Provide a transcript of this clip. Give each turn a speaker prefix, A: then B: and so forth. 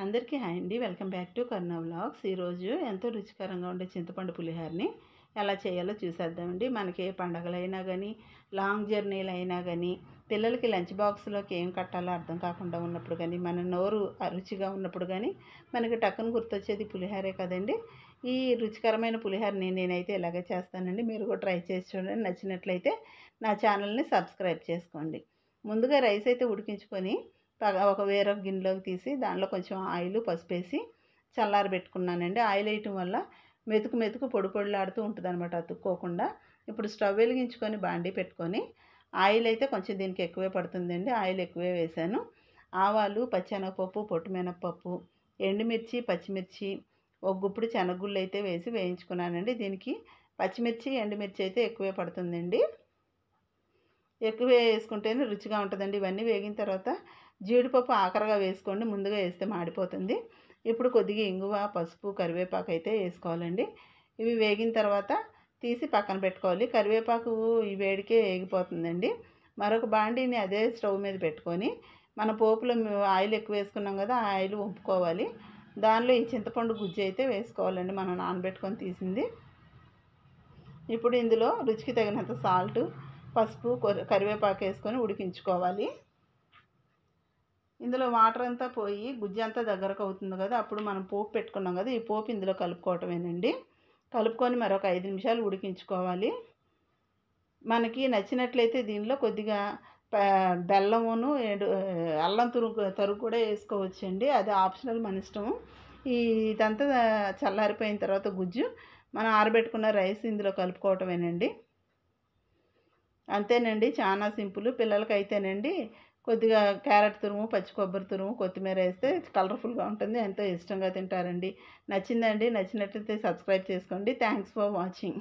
A: అందరికీ హాయ్ అండి. Welcome back to Karuna vlogs. ఈరోజు ఎంతో రుచికరంగా ఉండే చింతపండు పులిహోరని ఎలా చేయాలో చూసేద్దామండి. మనకి ఏ పండగలైనా కానీ, లాంగ్ జర్నీలు అయినా కానీ, పిల్లలకి లంచ్ బాక్స్లోకి ఏం కట్టాలో అర్థం కాకుండా ఉన్నప్పుడు కానీ, మన నోరు రుచిగా ఉన్నప్పుడు కానీ మనకి టక్కున గుర్తొచ్చేది పులిహోరే కదండి. ఈ రుచికరమైన పులిహోరని నేనైతే ఇలాగే చేస్తానండి. మీరు కూడా ట్రై చేసి చూడండి. నచ్చినట్లయితే నా ఛానల్ని సబ్స్క్రైబ్ చేసుకోండి. ముందుగా రైస్ అయితే ఉడికించుకొని ఒక వేరొక గిన్నెలోకి తీసి దానిలో కొంచెం ఆయిల్, పసుపు వేసి చల్లారబెట్టుకున్నానండి. ఆయిల్ వేయటం వల్ల మెతుకు పొడి పొడిలాడుతూ ఉంటుంది అనమాట, అతుక్కోకుండా. ఇప్పుడు స్టవ్ వెలిగించుకొని బాండీ పెట్టుకొని ఆయిల్ అయితే కొంచెం దీనికి ఎక్కువే పడుతుందండి. ఆయిల్ ఎక్కువే వేసాను. ఆవాలు, పచ్చెనగపప్పు, పొట్టుమినపప్పు, ఎండుమిర్చి, పచ్చిమిర్చి, ఒక గుప్పుడు శనగగుళ్ళు అయితే వేసి వేయించుకున్నానండి. దీనికి పచ్చిమిర్చి, ఎండుమిర్చి అయితే ఎక్కువే పడుతుందండి. ఎక్కువ వేసుకుంటేనే రుచిగా ఉంటుందండి. ఇవన్నీ వేగిన తర్వాత జీడిపప్పు ఆఖరగా వేసుకోండి, ముందుగా వేస్తే మాడిపోతుంది. ఇప్పుడు కొద్దిగా ఇంగువ, పసుపు, కరివేపాకు అయితే వేసుకోవాలండి. ఇవి వేగిన తర్వాత తీసి పక్కన పెట్టుకోవాలి. కరివేపాకు ఈ వేడికే వేగిపోతుందండి. మరొక బాండీని అదే స్టవ్ మీద పెట్టుకొని మన పోపులో ఆయిల్ ఎక్కువ వేసుకున్నాం కదా, ఆ ఆయిల్ వంపుకోవాలి. దానిలో ఈ చింతపండు గుజ్జు అయితే వేసుకోవాలండి, మనం నానబెట్టుకొని తీసింది. ఇప్పుడు ఇందులో రుచికి తగినంత సాల్ట్, పసుపు, కరివేపాకు వేసుకొని ఉడికించుకోవాలి. ఇందులో వాటర్ అంతా పోయి గుజ్జు అంతా దగ్గరకు అవుతుంది కదా, అప్పుడు మనం పోపు పెట్టుకున్నాం కదా, ఈ పోపు ఇందులో కలుపుకోవటమేనండి. కలుపుకొని మరొక 5 నిమిషాలు ఉడికించుకోవాలి. మనకి నచ్చినట్లయితే దీనిలో కొద్దిగా బెల్లమును అల్లం తరుగు కూడా వేసుకోవచ్చండి. అది ఆప్షనల్, మన ఇష్టం. ఇదంతా చల్లారిపోయిన తర్వాత గుజ్జు మనం ఆరబెట్టుకున్న రైస్ ఇందులో కలుపుకోవటమేనండి. అంతేనండి, చాలా సింపుల్. పిల్లలకైతేనండి కొద్దిగా క్యారెట్ తురుము, పచ్చి కొబ్బరి తురుము, కొత్తిమీర వేస్తే కలర్ఫుల్గా ఉంటుంది, ఎంతో ఇష్టంగా తింటారండి. నచ్చిందండి. నచ్చినట్లయితే సబ్స్క్రైబ్ చేసుకోండి. Thanks for watching.